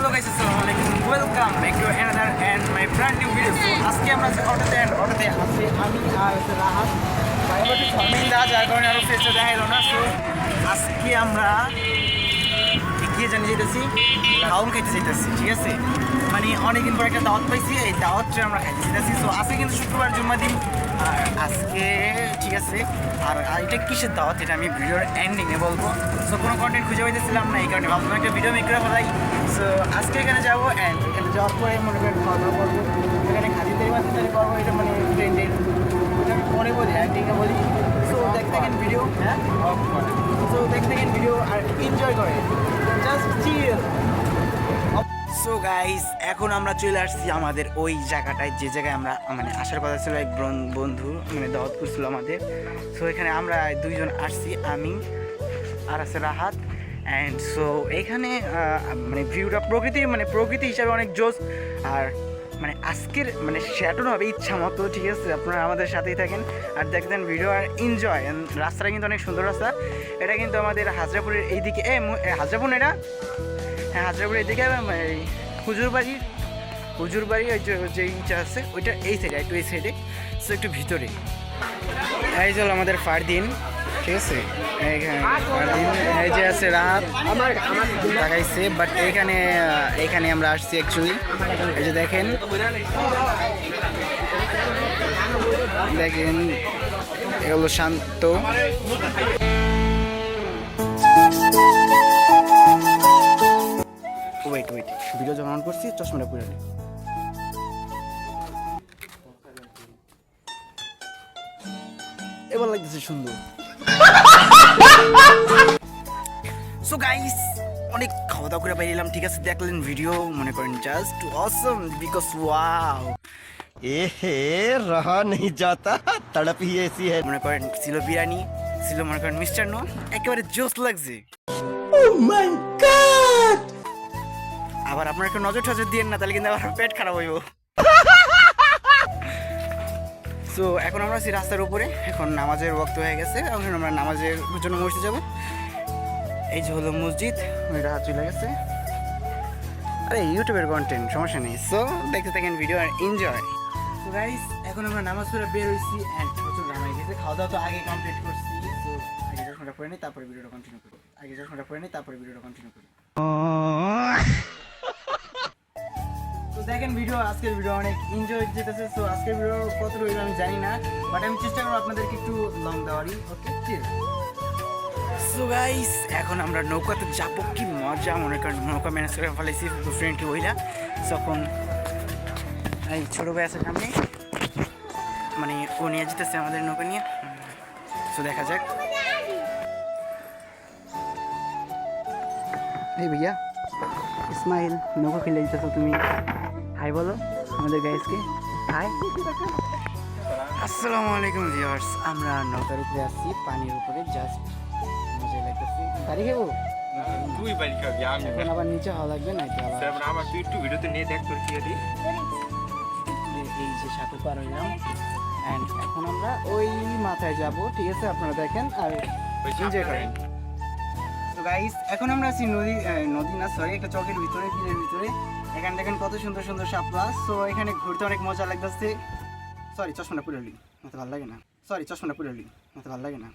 Hello guys, assalamu alaikum. Welcome back to another and my brand new video. So আজকে আমরা যে অটোতে আছি আমি আর রাহাত বাইরে ঝামেলা যার কারণে আরো ফেসে দেখা এলো না। সো আজকে আমরা এগিয়ে জানিয়ে যেতেছি খাওন খাইতে চাইতেছি, ঠিক আছে? মানে অনেকদিন পর একটা দাওয়াত পাইছি, এই দাওয়াতটা আমরা খাইতে চাইতেছি। সো আজকে কিন্তু শুক্রবার জুম্মা দিন আর আজকে ঠিক আছে। আর এটা কিসের দাওয়াত এটা আমি ভিডিওর এন্ডিংয়ে বলবো। সো কোনো কন্টেন্ট খুঁজে পাইতেছিলাম না, এই কারণে ভাবলাম একটা ভিডিও মেক করে ফেলাই। সো আজকে এখানে যাবো অ্যান্ড এখানে যাওয়ার পরে মনে করেন খাওয়া দাওয়া করবো, এখানে খাদিদের মাঝে করবো, এটা মানে ট্রেন্ডের ওটা আমি পরে বলি এন্ডিংয়ে বলি। সো দেখতে থাকেন ভিডিও, হ্যাঁ সো দেখতে থাকেন ভিডিও আর এনজয় করে, জাস্ট চিল। সো গাইস এখন আমরা চলে আসছি আমাদের ওই জায়গাটায় যে জায়গায় আমরা মানে আসার কথা ছিল, এক বন্ধু মানে দাওয়াত করছিল আমাদের। সো এখানে আমরা দুইজন আসছি, আমি আর আছে রাহাত। অ্যান্ড সো এখানে মানে ভিউটা প্রকৃতি হিসাবে অনেক জোস। আর মানে আজকের মানে শ্যাটন হবে ইচ্ছা মতো, ঠিক আছে? আপনারা আমাদের সাথেই থাকেন আর দেখতেন ভিডিও আর এনজয়। রাস্তাটা কিন্তু অনেক সুন্দর রাস্তা, এটা কিন্তু আমাদের হাজরাপুরের এইদিকে হাজরাপুর এটা, হ্যাঁ হাজরাপুর এইদিকে হুজুর বাড়ি ওই যে ইটা আছে ওইটা এই সাইডে, একটু এই সাইডে। সো একটু ভিতরে এই চল আমাদের ফারদিন, ঠিক আছে? ফারদিন এই যে আছে রাত দেখাইছে, বাট এইখানে আমরা আসছি অ্যাকচুয়ালি। এই যে দেখেন এগুলো শান্ত। ওয়েট ভিডিও যখন অন করছি চশমাটা পরে নি। এবার লাগতেছে সুন্দর। সো গাইস অনেক খাওয়া দাওয়া করে পাইলাম, ঠিক আছে? দেখলেন ভিডিও, মনে করেন জাস্ট অসম বিকজ ওয়াও रहा नहीं जाता तड़प ही ऐसी है। মনে করেন ছিল বিরিয়ানি, ছিল মনে করেন মিষ্টান্ন, একেবারে জোস লাগছে। আবার আপনার একটু নজর টজর দিয়েন না, তাহলে কিন্তু আবার পেট খারাপ হইব। সো এখন আমরা আছি রাস্তার উপরে, এখন নামাজের ওয়াক্ত হয়ে গেছে, এখন আমরা নামাজের জন্য মসজিদ যাব। এই যে হলো মসজিদ, ওইটা হাত চলে গেছে। আরে ইউটিউবের কন্টেন্ট সমস্যা নেই। সো দেখতে থাকেন ভিডিও আর এনজয়। সো গাইস এখন আমরা নামাজ পড়ে বের হইছি এন্ড প্রচুর নামাই গেছে। খাওয়া দাওয়া তো আগে কমপ্লিট করছি। সো আগে চশমাটা পরে নিই, তারপরে ভিডিওটা কন্টিনিউ করি। তো দেখেন ভিডিও, আজকের ভিডিও অনেক এনজয় যেতেছে। সো আজকের ভিডিও কত রইল আমি জানি না, বাট আমি চেষ্টা করবো আপনাদেরকে একটু লং দেওয়ারই। ওকে চিল। সো গাইস এখন আমরা নৌকাতে যাবো, কি মজা! মনে করেন নৌকা ম্যানেজ করে ফেলেছি ফ্রেন্ডটি ওইলা। তখন এই ছোটো ভাই আছে সামনে, মানে ও নিয়ে যেতেছে আমাদের নৌকা নিয়ে। সো দেখা যাক। এই ভাইয়া ইসমাইল, নৌকা খেলে যেতেছো তুমি, হাই বলো আমাদের গাইসকে। হাই, আসসালামু আলাইকুম ভিউয়ার্স। আমরা নৌকার উপরে আসছি, পানির উপরে, জাস্ট মজা লাগতেছে। বাড়ি খাবো? তুই বাড়ি খাবি, আমি এখন আবার নিচে হওয়া লাগবে না? আমার তুই একটু ভিডিওতে নিয়ে দেখ তোর কি আছে। এই যে সাথে পার হইলাম অ্যান্ড এখন আমরা ওই মাথায় যাব, ঠিক আছে? আপনারা দেখেন আর এনজয় করেন। তো গাইস এখন আমরা আছি নদী না সরি একটা চকের ভিতরে, বিলের ভিতরে। এখানে দেখেন কত সুন্দর সুন্দর শাপলা। সো এখানে ঘুরতে অনেক মজা লাগতেছে। সরি চশমাটা পুরো হলি, মাথা ভালো লাগে না।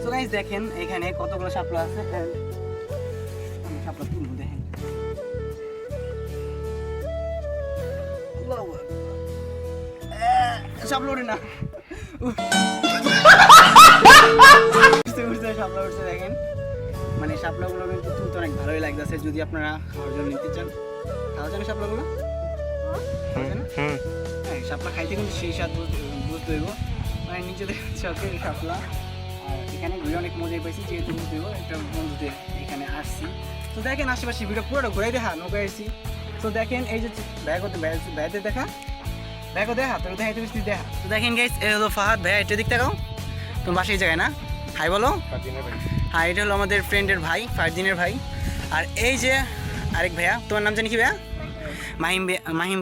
সো গাইস দেখেন এখানে কতগুলো শাপলা আছে। শাপলা তুলবো, দেখেন শাপলা ওঠে না, শাপলা উঠছে দেখেন। মানে শাপলাগুলো কিন্তু তুলতে অনেক ভালোই লাগতেছে। যদি আপনারা খাওয়ার জন্য নিতে চান, খাওয়া যান শাপলাগুলো। হ্যাঁ শাপলা খাইতে কিন্তু সেই স্বাদ বুঝতে হইব, মানে নিচে চকের শাপলা। আর এখানে ঘুরে অনেক মজাই পাইছি, যেহেতু বুঝতে হইব একটা বন্ধুদের এখানে আসছি। তো দেখেন আশেপাশে ভিডিও পুরোটা ঘুরাই দেখা নৌকায় আসছি। তো দেখেন এই যে ব্যাগতে দেখা তোর দেখাইতে পারছি দেখা। তো দেখেন গাইস এই হলো ফাহাদ ভাইয়া, এটা দিক দেখাও, তোমার বাসা এই জায়গায় না? হাই বলো। হ্যাঁ এটা হলো আমাদের ফ্রেন্ডের ভাই, ফারদিনের ভাই। আর এই যে আরেক ভাইয়া, তোমার নাম জানি কি ভাইয়া? মাহিম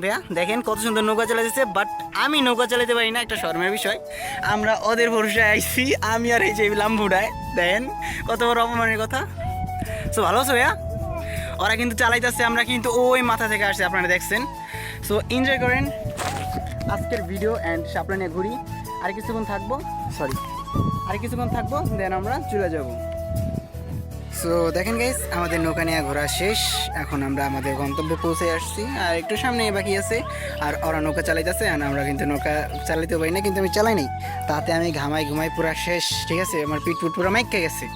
ভাইয়া দেখেন কত সুন্দর নৌকা চালাতেছে, বাট আমি নৌকা চালাতে পারি না, একটা শর্মের বিষয়। আমরা ওদের ভরসায় আইছি, আমি আর এই যে লাম্বুডায় দেখেন কত বড় অপমানের কথা। সো ভালো আছো ভাইয়া? ওরা কিন্তু চালাইতেছে, আমরা কিন্তু ওই মাথা থেকে আসছি, আপনারা দেখছেন। সো এনজয় করেন আজকের ভিডিও অ্যান্ড শাপলা নিয়ে ঘুরি। আর কিছুক্ষণ থাকবো, দেন আমরা চলে যাব। সো দেখেন গাইস, আমাদের নৌকা নিয়ে ঘোরা শেষ, এখন আমরা আমাদের গন্তব্যে পৌঁছে আসছি, আর একটু সামনে বাকি আছে। আর ওরা নৌকা চালাইতেছে, আর আমরা কিন্তু নৌকা চালাইতে পারি না, কিন্তু আমি চালাই নাই, তাতে আমি ঘুমাই পুরা শেষ, ঠিক আছে, আমার পিঠ পুরা মাইকে গেছে।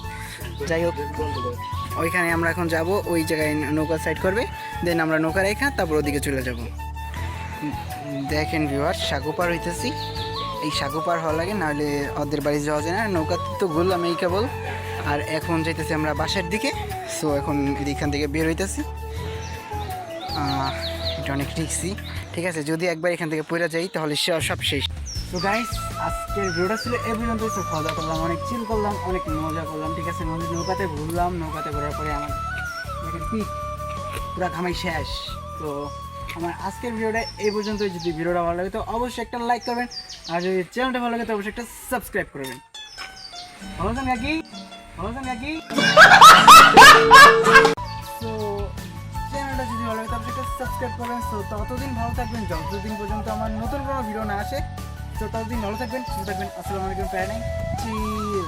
যাই হোক, ওইখানে আমরা এখন যাব, ওই জায়গায় নৌকা সাইড করবে, দেন আমরা নৌকা রেখা তারপর ওদিকে চলে যাব। দেখেন ভিউয়ার, সাগু পার হইতেছি, এই সাগু পার হওয়া লাগে, নাহলে ওদের বাড়ি যাওয়া যায় না। নৌকাতে তো ঘুরলাম এই কেবল, আর এখন যাইতেছি আমরা বাসার দিকে। সো এখন এখান থেকে বের হইতেছি, এটা অনেক রিক্সি, ঠিক আছে, যদি একবার এখান থেকে পড়ে যাই তাহলে সব শেষ। তো গাইস, আজকের ভিডিওটা ছিল এই পর্যন্ত। তো খাওয়া দাওয়া করলাম, অনেক চিল করলাম, অনেক মজা করলাম, ঠিক আছে, নৌকাতে ঘুরলাম, নৌকাতে ঘোরার পরে আমার দেখেন পিঠ পুরা ঘামাই শেষ। তো আমার আজকের ভিডিওটা এই পর্যন্ত। যদি ভিডিওটা ভালো লাগে তো অবশ্যই একটা লাইক করবেন, আর যদি চ্যানেলটা ভালো লাগে তো অবশ্যই একটা সাবস্ক্রাইব করবেন। ভালো আছেন নাকি? তো চ্যানেলটা যদি ভালো লাগে তো অবশ্যই একটা সাবস্ক্রাইব করবেন। তো ততদিন ভালো থাকবেন, যতদিন পর্যন্ত আমার নতুন কোনো ভিডিও না আসে। তো ততদিন ভালো থাকবেন, সুস্থ থাকবেন। আসসালামু আলাইকুম, প্যারা নাই, চিল।